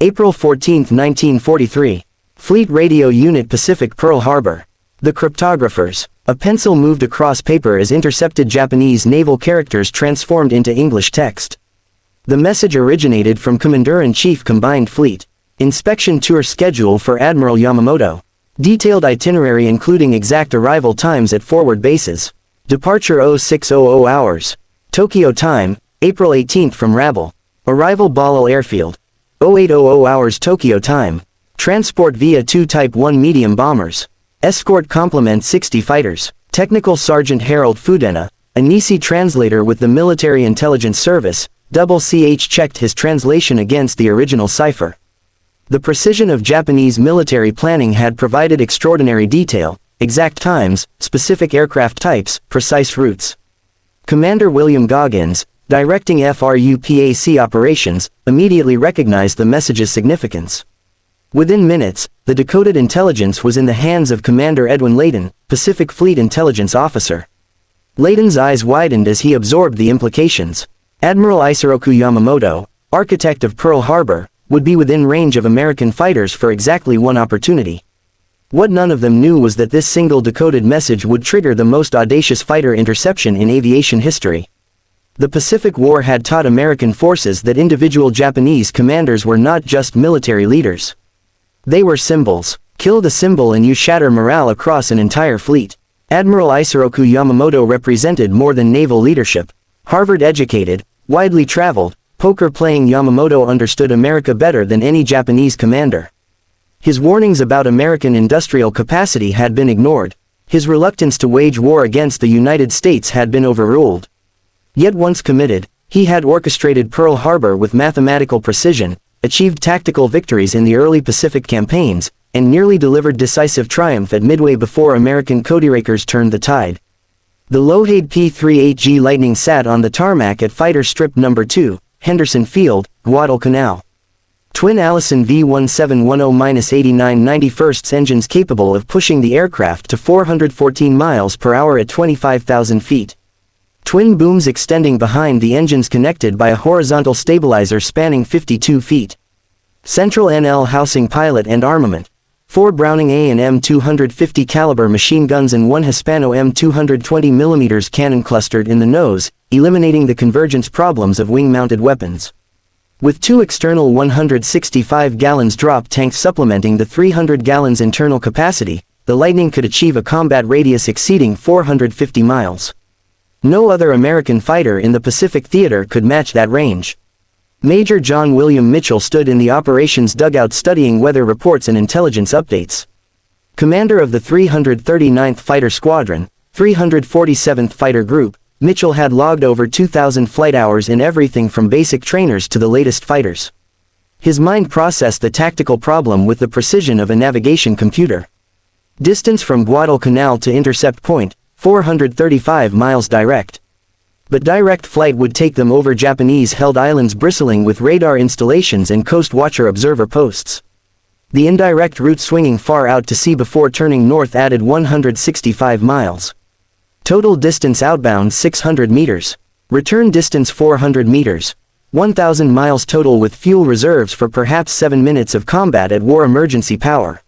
April 14, 1943. Fleet Radio Unit Pacific Pearl Harbor. The cryptographers. A pencil moved across paper as intercepted Japanese naval characters transformed into English text. The message originated from Commander-in-Chief Combined Fleet. Inspection tour schedule for Admiral Yamamoto. Detailed itinerary including exact arrival times at forward bases. Departure 0600 hours. Tokyo time, April 18 from Rabble. Arrival Balal Airfield. 0800 hours Tokyo time. Transport via 2 Type 1 medium bombers. Escort complement 60 fighters. Technical Sergeant Harold Fudena, a Nisi translator with the Military Intelligence Service, CH checked his translation against the original cipher. The precision of Japanese military planning had provided extraordinary detail, exact times, specific aircraft types, precise routes. Commander William Goggins, directing FRUPAC operations, immediately recognized the message's significance. Within minutes, the decoded intelligence was in the hands of Commander Edwin Layton, Pacific Fleet Intelligence Officer. Layton's eyes widened as he absorbed the implications. Admiral Isoroku Yamamoto, architect of Pearl Harbor, would be within range of American fighters for exactly one opportunity. What none of them knew was that this single decoded message would trigger the most audacious fighter interception in aviation history. The Pacific War had taught American forces that individual Japanese commanders were not just military leaders. They were symbols. Kill the symbol and you shatter morale across an entire fleet. Admiral Isoroku Yamamoto represented more than naval leadership. Harvard-educated, widely traveled, poker-playing Yamamoto understood America better than any Japanese commander. His warnings about American industrial capacity had been ignored. His reluctance to wage war against the United States had been overruled. Yet once committed, he had orchestrated Pearl Harbor with mathematical precision, achieved tactical victories in the early Pacific campaigns, and nearly delivered decisive triumph at Midway before American codebreakers turned the tide. The Lougheed P-38G Lightning sat on the tarmac at Fighter Strip No. 2, Henderson Field, Guadalcanal. Twin Allison V1710-89 91st engines capable of pushing the aircraft to 414 miles per hour at 25,000 feet. Twin booms extending behind the engines connected by a horizontal stabilizer spanning 52 feet. Central NL housing pilot and armament. 4 Browning A and M250 caliber machine guns and 1 Hispano M220 mm cannon clustered in the nose, eliminating the convergence problems of wing-mounted weapons. With 2 external 165 gallons drop tanks supplementing the 300 gallons internal capacity, the Lightning could achieve a combat radius exceeding 450 miles. No other American fighter in the Pacific theater could match that range. Major John William Mitchell stood in the operations dugout studying weather reports and intelligence updates. Commander of the 339th Fighter Squadron, 347th Fighter Group, Mitchell had logged over 2,000 flight hours in everything from basic trainers to the latest fighters. His mind processed the tactical problem with the precision of a navigation computer. Distance from Guadalcanal to intercept point, 435 miles direct. But direct flight would take them over Japanese-held islands bristling with radar installations and coast watcher observer posts. The indirect route swinging far out to sea before turning north added 165 miles. Total distance outbound 600 meters. Return distance 400 meters. 1,000 miles total with fuel reserves for perhaps 7 minutes of combat at war emergency power.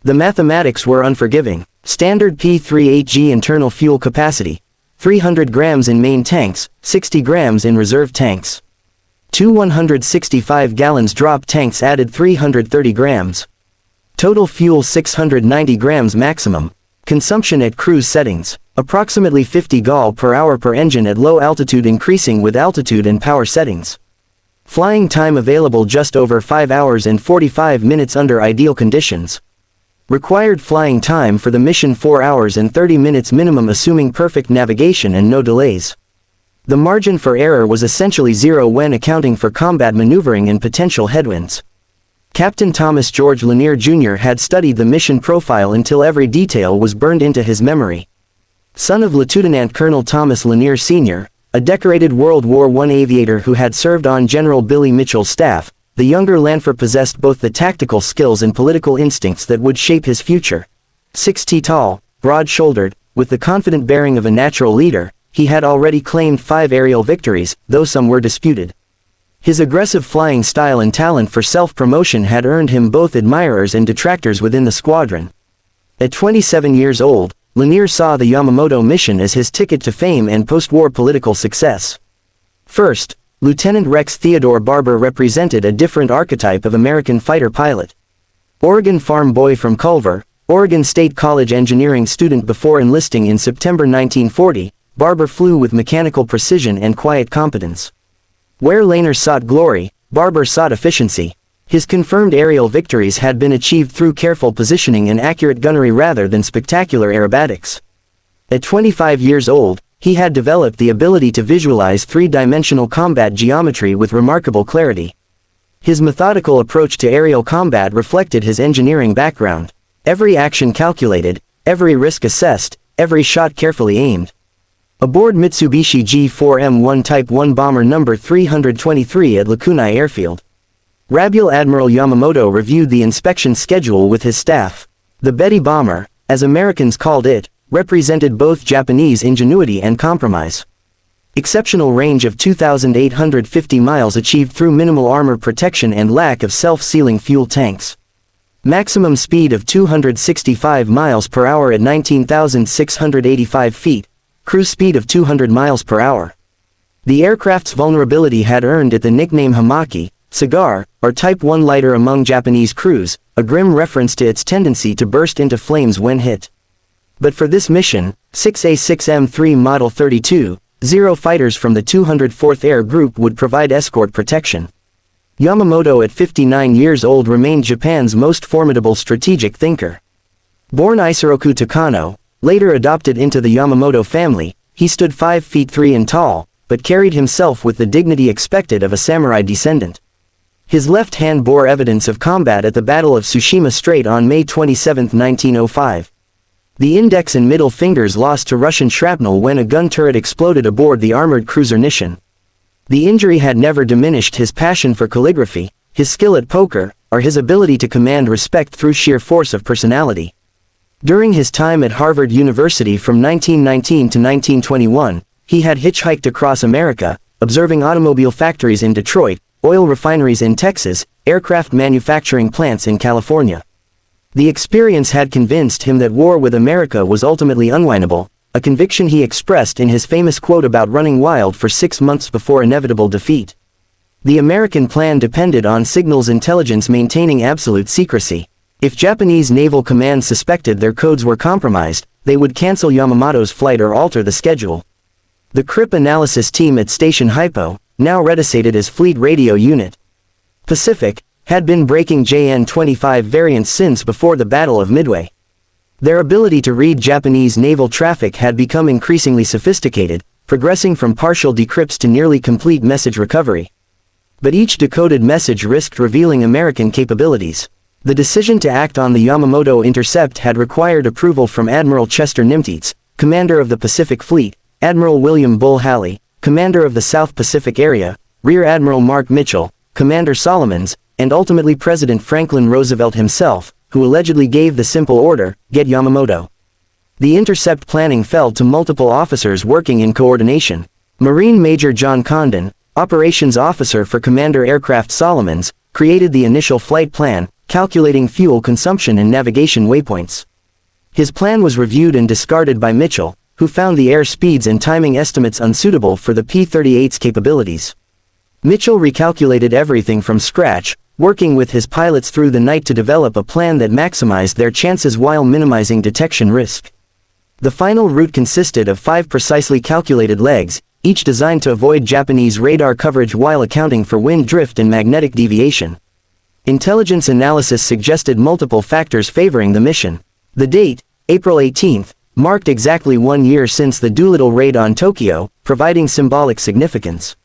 The mathematics were unforgiving. Standard P-38G internal fuel capacity. 300 grams in main tanks, 60 grams in reserve tanks. 2 165 gallons drop tanks added 330 grams. Total fuel 690 grams maximum. Consumption at cruise settings, approximately 50 gal per hour per engine at low altitude increasing with altitude and power settings. Flying time available just over 5 hours and 45 minutes under ideal conditions. Required flying time for the mission 4 hours and 30 minutes minimum assuming perfect navigation and no delays. The margin for error was essentially zero when accounting for combat maneuvering and potential headwinds. Captain Thomas George Lanier Jr. had studied the mission profile until every detail was burned into his memory. Son of Lieutenant Colonel Thomas Lanier Sr., a decorated World War I aviator who had served on General Billy Mitchell's staff, the younger Lanphier possessed both the tactical skills and political instincts that would shape his future. 6 feet tall, broad-shouldered, with the confident bearing of a natural leader, he had already claimed 5 aerial victories, though some were disputed. His aggressive flying style and talent for self-promotion had earned him both admirers and detractors within the squadron. At 27 years old, Lanphier saw the Yamamoto mission as his ticket to fame and post-war political success. First, Lieutenant Rex Theodore Barber represented a different archetype of American fighter pilot. Oregon farm boy from Culver, Oregon State College engineering student before enlisting in September 1940, Barber flew with mechanical precision and quiet competence. Where Lanphier sought glory, Barber sought efficiency. His confirmed aerial victories had been achieved through careful positioning and accurate gunnery rather than spectacular aerobatics. At 25 years old, he had developed the ability to visualize three-dimensional combat geometry with remarkable clarity. His methodical approach to aerial combat reflected his engineering background. Every action calculated, every risk assessed, every shot carefully aimed. Aboard Mitsubishi G4M1 Type 1 Bomber No. 323 at Lakunai Airfield, Rabiel Admiral Yamamoto reviewed the inspection schedule with his staff. The Betty Bomber, as Americans called it, represented both Japanese ingenuity and compromise. Exceptional range of 2,850 miles achieved through minimal armor protection and lack of self-sealing fuel tanks. Maximum speed of 265 miles per hour at 19,685 feet. Cruise speed of 200 miles per hour. The aircraft's vulnerability had earned it the nickname Hamaki, cigar, or Type 1 lighter among Japanese crews, a grim reference to its tendency to burst into flames when hit. But for this mission, 6A6M3 Model 32, 0 fighters from the 204th Air Group would provide escort protection. Yamamoto at 59 years old remained Japan's most formidable strategic thinker. Born Isoroku Takano, later adopted into the Yamamoto family, he stood 5 feet 3 in tall, but carried himself with the dignity expected of a samurai descendant. His left hand bore evidence of combat at the Battle of Tsushima Strait on May 27, 1905. The index and middle fingers lost to Russian shrapnel when a gun turret exploded aboard the armored cruiser Nishin. The injury had never diminished his passion for calligraphy, his skill at poker, or his ability to command respect through sheer force of personality. During his time at Harvard University from 1919 to 1921, he had hitchhiked across America, observing automobile factories in Detroit, oil refineries in Texas, aircraft manufacturing plants in California. The experience had convinced him that war with America was ultimately unwinnable, a conviction he expressed in his famous quote about running wild for 6 months before inevitable defeat. The American plan depended on signals intelligence maintaining absolute secrecy. If Japanese naval command suspected their codes were compromised, they would cancel Yamamoto's flight or alter the schedule. The CRIP analysis team at Station Hypo, now redisated as Fleet Radio Unit Pacific, had been breaking JN-25 variants since before the Battle of Midway. Their ability to read Japanese naval traffic had become increasingly sophisticated, progressing from partial decrypts to nearly complete message recovery. But each decoded message risked revealing American capabilities. The decision to act on the Yamamoto intercept had required approval from Admiral Chester Nimitz, commander of the Pacific Fleet, Admiral William Bull Halley, commander of the South Pacific Area, Rear Admiral Mark Mitchell, Commander Solomons, and ultimately President Franklin Roosevelt himself, who allegedly gave the simple order, "Get Yamamoto." The intercept planning fell to multiple officers working in coordination. Marine Major John Condon, operations officer for Commander Aircraft Solomons, created the initial flight plan, calculating fuel consumption and navigation waypoints. His plan was reviewed and discarded by Mitchell, who found the air speeds and timing estimates unsuitable for the P-38's capabilities. Mitchell recalculated everything from scratch, working with his pilots through the night to develop a plan that maximized their chances while minimizing detection risk. The final route consisted of 5 precisely calculated legs, each designed to avoid Japanese radar coverage while accounting for wind drift and magnetic deviation. Intelligence analysis suggested multiple factors favoring the mission. The date, April 18, marked exactly 1 year since the Doolittle Raid on Tokyo, providing symbolic significance.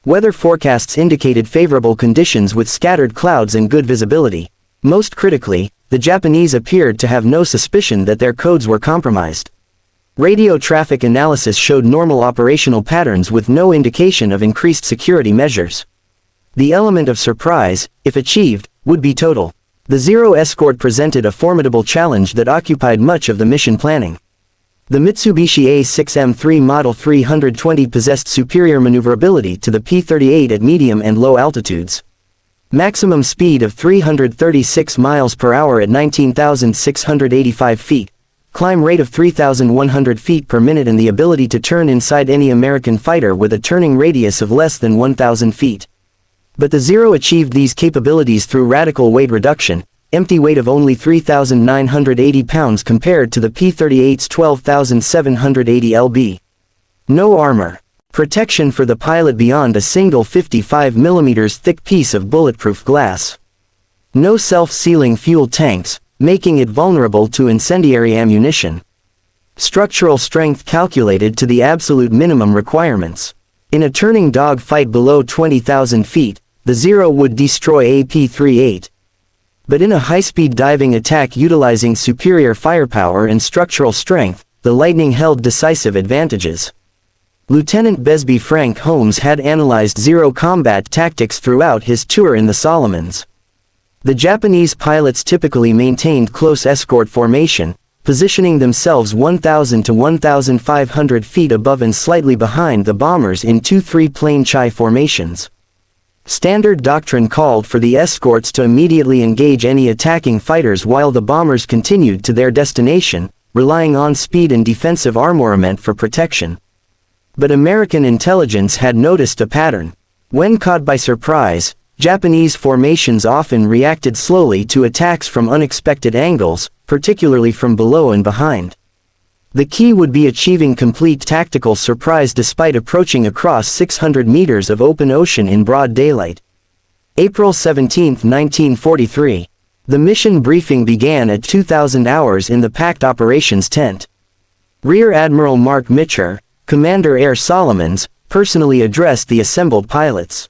Weather forecasts indicated favorable conditions with scattered clouds and good visibility. Most critically, the Japanese appeared to have no suspicion that their codes were compromised. Radio traffic analysis showed normal operational patterns with no indication of increased security measures. The element of surprise, if achieved, would be total. The Zero escort presented a formidable challenge that occupied much of the mission planning. The Mitsubishi A6M3 Model 320 possessed superior maneuverability to the P-38 at medium and low altitudes. Maximum speed of 336 miles per hour at 19,685 feet, climb rate of 3,100 feet per minute, and the ability to turn inside any American fighter with a turning radius of less than 1,000 feet. But the Zero achieved these capabilities through radical weight reduction, empty weight of only 3,980 pounds compared to the P-38's 12,780 lb. No armor. Protection for the pilot beyond a single 55 mm thick piece of bulletproof glass. No self-sealing fuel tanks, making it vulnerable to incendiary ammunition. Structural strength calculated to the absolute minimum requirements. In a turning dog fight below 20,000 feet, the Zero would destroy a P-38. But in a high-speed diving attack utilizing superior firepower and structural strength, the Lightning held decisive advantages. Lieutenant Besby Frank Holmes had analyzed Zero combat tactics throughout his tour in the Solomons. The Japanese pilots typically maintained close escort formation, positioning themselves 1,000 to 1,500 feet above and slightly behind the bombers in 2-3 plane chai formations. Standard doctrine called for the escorts to immediately engage any attacking fighters while the bombers continued to their destination, relying on speed and defensive armament for protection. But American intelligence had noticed a pattern. When caught by surprise, Japanese formations often reacted slowly to attacks from unexpected angles, particularly from below and behind. The key would be achieving complete tactical surprise despite approaching across 600 meters of open ocean in broad daylight. April 17, 1943. The mission briefing began at 2000 hours in the packed operations tent. Rear Admiral Mark Mitcher, Commander Air Solomons, personally addressed the assembled pilots.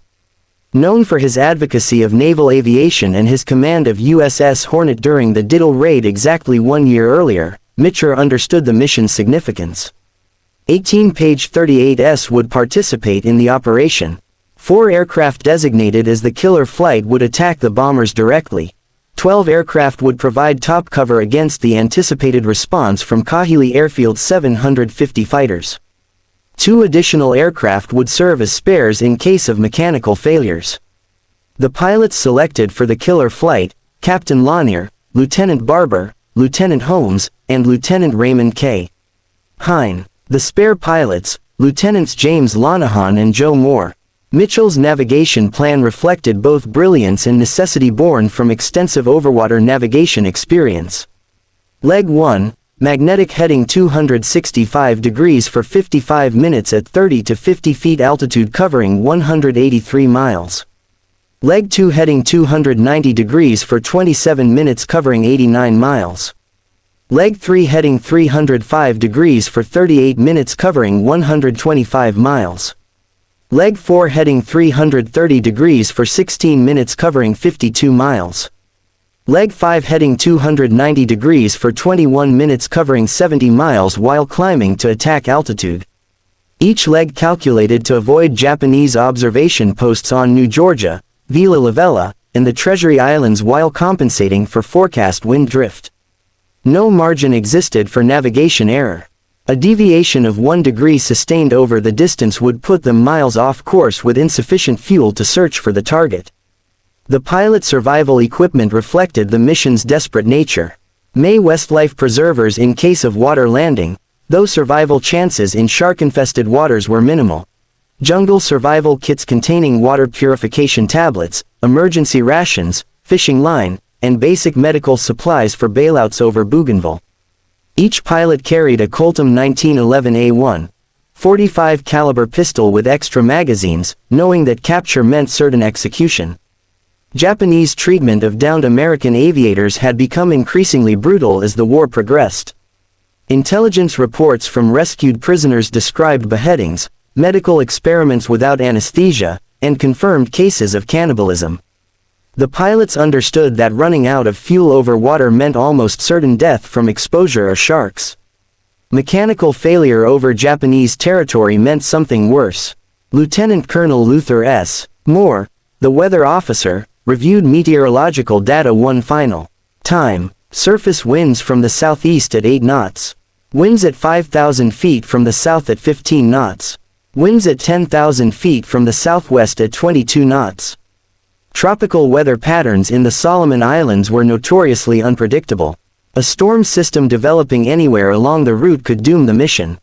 Known for his advocacy of naval aviation and his command of USS Hornet during the Doolittle Raid exactly 1 year earlier, Mitcher understood the mission's significance. 18 Page 38s would participate in the operation. 4 aircraft designated as the killer flight would attack the bombers directly. 12 aircraft would provide top cover against the anticipated response from Kahili Airfield's 750 fighters. 2 additional aircraft would serve as spares in case of mechanical failures. The pilots selected for the killer flight, Captain Lanphier, Lieutenant Barber, Lieutenant Holmes, and Lieutenant Raymond K. Hine. The spare pilots, Lieutenants James Lanahan and Joe Moore. Mitchell's navigation plan reflected both brilliance and necessity born from extensive overwater navigation experience. Leg 1, magnetic heading 265 degrees for 55 minutes at 30 to 50 feet altitude covering 183 miles. Leg 2 heading 290 degrees for 27 minutes covering 89 miles. Leg 3 heading 305 degrees for 38 minutes covering 125 miles. Leg 4 heading 330 degrees for 16 minutes covering 52 miles. Leg 5 heading 290 degrees for 21 minutes covering 70 miles while climbing to attack altitude. Each leg calculated to avoid Japanese observation posts on New Georgia, Villa Lavella, and the Treasury Islands while compensating for forecast wind drift. No margin existed for navigation error. A deviation of 1 degree sustained over the distance would put them miles off course with insufficient fuel to search for the target. The pilot survival equipment reflected the mission's desperate nature. Mae West life preservers in case of water landing, though survival chances in shark-infested waters were minimal. Jungle survival kits containing water purification tablets, emergency rations, fishing line, and basic medical supplies for bailouts over Bougainville. Each pilot carried a Coltum 1911A1, 45 caliber pistol with extra magazines, knowing that capture meant certain execution. Japanese treatment of downed American aviators had become increasingly brutal as the war progressed. Intelligence reports from rescued prisoners described beheadings, medical experiments without anesthesia, and confirmed cases of cannibalism. The pilots understood that running out of fuel over water meant almost certain death from exposure to sharks. Mechanical failure over Japanese territory meant something worse. Lieutenant Colonel Luther S. Moore, the weather officer, reviewed meteorological data. 1 final time. Surface winds from the southeast at 8 knots. Winds at 5,000 feet from the south at 15 knots. Winds at 10,000 feet from the southwest at 22 knots. Tropical weather patterns in the Solomon Islands were notoriously unpredictable. A storm system developing anywhere along the route could doom the mission.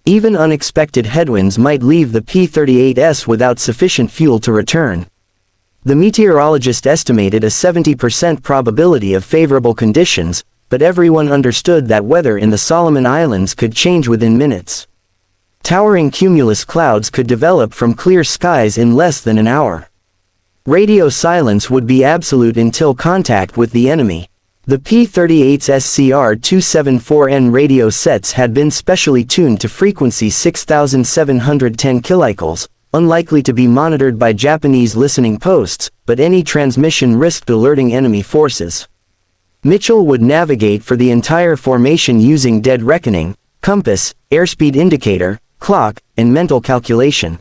Even unexpected headwinds might leave the P-38S without sufficient fuel to return. The meteorologist estimated a 70% probability of favorable conditions, but everyone understood that weather in the Solomon Islands could change within minutes. Towering cumulus clouds could develop from clear skies in less than an hour. Radio silence would be absolute until contact with the enemy. The P-38's SCR-274N radio sets had been specially tuned to frequency 6,710 kilocycles, unlikely to be monitored by Japanese listening posts, but any transmission risked alerting enemy forces. Mitchell would navigate for the entire formation using dead reckoning, compass, airspeed indicator, clock, and mental calculation.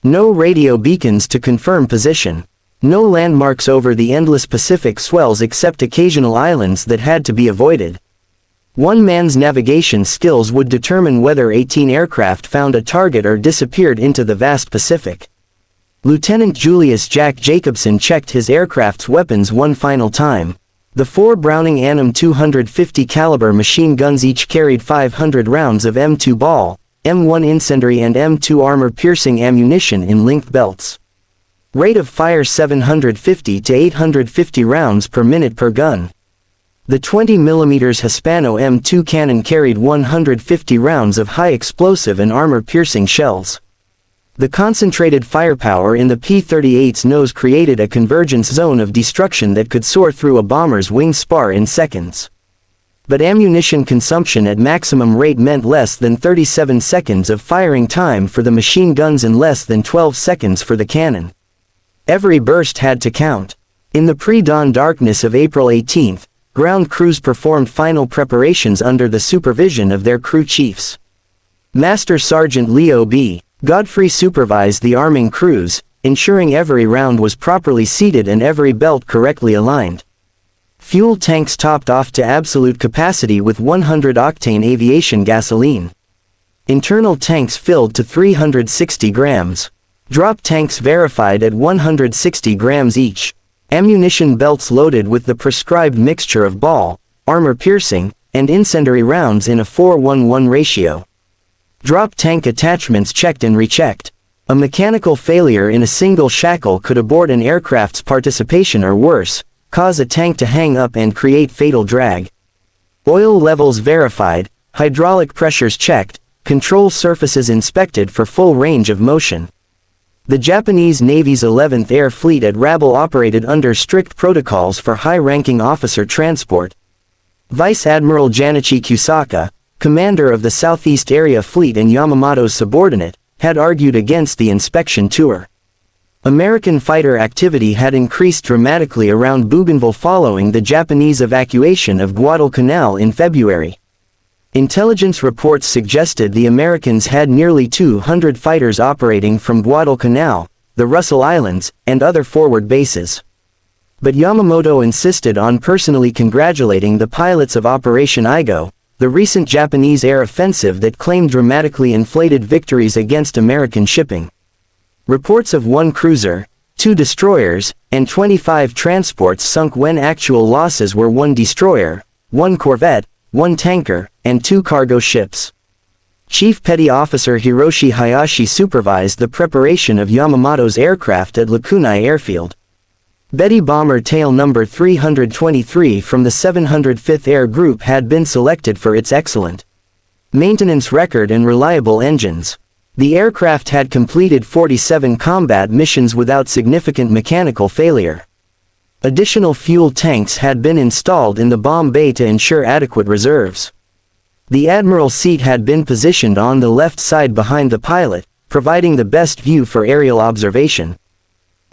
No radio beacons to confirm position. No landmarks over the endless Pacific swells except occasional islands that had to be avoided. One man's navigation skills would determine whether 18 aircraft found a target or disappeared into the vast Pacific. Lieutenant Julius Jack Jacobson checked his aircraft's weapons one final time. The 4 Browning Annam 250 caliber machine guns each carried 500 rounds of M2 ball, M1 incendiary and M2 armor-piercing ammunition in linked belts. Rate of fire 750 to 850 rounds per minute per gun. The 20mm Hispano M2 cannon carried 150 rounds of high-explosive and armor-piercing shells. The concentrated firepower in the P-38's nose created a convergence zone of destruction that could soar through a bomber's wing spar in seconds. But ammunition consumption at maximum rate meant less than 37 seconds of firing time for the machine guns and less than 12 seconds for the cannon. Every burst had to count. In the pre-dawn darkness of April 18, ground crews performed final preparations under the supervision of their crew chiefs. Master Sergeant Leo B. Godfrey supervised the arming crews, ensuring every round was properly seated and every belt correctly aligned. Fuel tanks topped off to absolute capacity with 100-octane aviation gasoline. Internal tanks filled to 360 grams. Drop tanks verified at 160 grams each. Ammunition belts loaded with the prescribed mixture of ball, armor-piercing, and incendiary rounds in a 4:1:1 ratio. Drop tank attachments checked and rechecked. A mechanical failure in a single shackle could abort an aircraft's participation or worse, cause a tank to hang up and create fatal drag. Oil levels verified, hydraulic pressures checked, control surfaces inspected for full range of motion. The Japanese Navy's 11th Air Fleet at Rabaul operated under strict protocols for high-ranking officer transport. Vice Admiral Janichi Kusaka, commander of the Southeast Area Fleet and Yamamoto's subordinate, had argued against the inspection tour. American fighter activity had increased dramatically around Bougainville following the Japanese evacuation of Guadalcanal in February. Intelligence reports suggested the Americans had nearly 200 fighters operating from Guadalcanal, the Russell Islands, and other forward bases. But Yamamoto insisted on personally congratulating the pilots of Operation Igo, the recent Japanese air offensive that claimed dramatically inflated victories against American shipping. Reports of 1 cruiser, 2 destroyers, and 25 transports sunk when actual losses were 1 destroyer, 1 corvette, 1 tanker, and 2 cargo ships. Chief Petty Officer Hiroshi Hayashi supervised the preparation of Yamamoto's aircraft at Lakunai Airfield. Betty Bomber Tail No. 323 from the 705th Air Group had been selected for its excellent maintenance record and reliable engines. The aircraft had completed 47 combat missions without significant mechanical failure. Additional fuel tanks had been installed in the bomb bay to ensure adequate reserves. The admiral's seat had been positioned on the left side behind the pilot, providing the best view for aerial observation.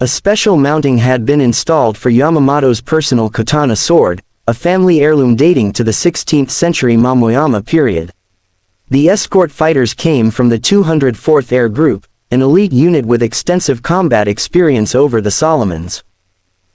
A special mounting had been installed for Yamamoto's personal katana sword, a family heirloom dating to the 16th century Momoyama period. The escort fighters came from the 204th Air Group, an elite unit with extensive combat experience over the Solomons.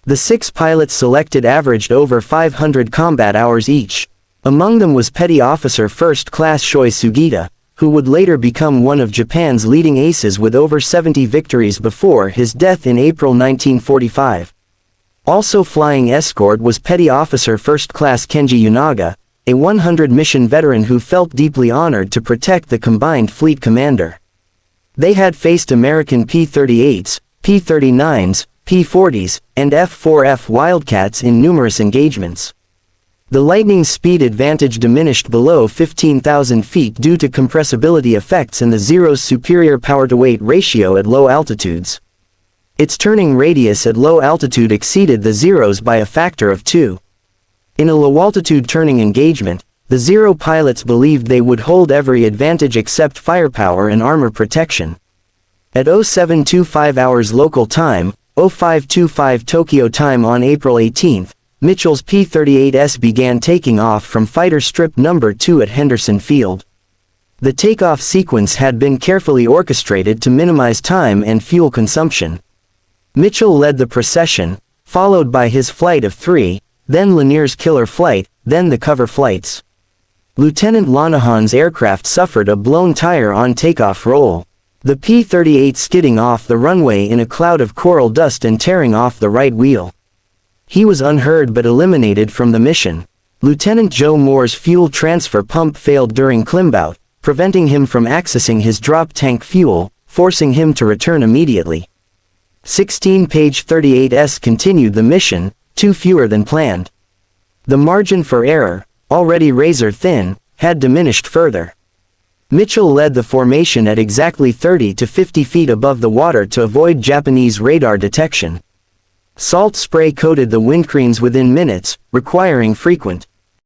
The 6 pilots selected averaged over 500 combat hours each. Among them was Petty Officer First Class Shoi Sugita, who would later become one of Japan's leading aces with over 70 victories before his death in April 1945. Also flying escort was Petty Officer First Class Kenji Yunaga, a 100-mission veteran who felt deeply honored to protect the combined fleet commander. They had faced American P-38s, P-39s, P-40s, and F-4F Wildcats in numerous engagements. The Lightning's speed advantage diminished below 15,000 feet due to compressibility effects and the Zero's superior power-to-weight ratio at low altitudes. Its turning radius at low altitude exceeded the Zero's by a factor of 2. In a low-altitude turning engagement, the Zero pilots believed they would hold every advantage except firepower and armor protection. At 0725 hours local time, 0525 Tokyo time on April 18, Mitchell's P-38S began taking off from Fighter Strip No. 2 at Henderson Field. The takeoff sequence had been carefully orchestrated to minimize time and fuel consumption. Mitchell led the procession, followed by his flight of 3, then Lanier's killer flight, then the cover flights. Lieutenant Lanahan's aircraft suffered a blown tire on takeoff roll. The P-38 skidding off the runway in a cloud of coral dust and tearing off the right wheel. He was unhurt but eliminated from the mission. Lieutenant Joe Moore's fuel transfer pump failed during climbout, preventing him from accessing his drop tank fuel, forcing him to return immediately. 16 Page 38S continued the mission, 2 fewer than planned. The margin for error, already razor-thin, had diminished further. Mitchell led the formation at exactly 30 to 50 feet above the water to avoid Japanese radar detection. Salt spray coated the windscreens within minutes, requiring frequent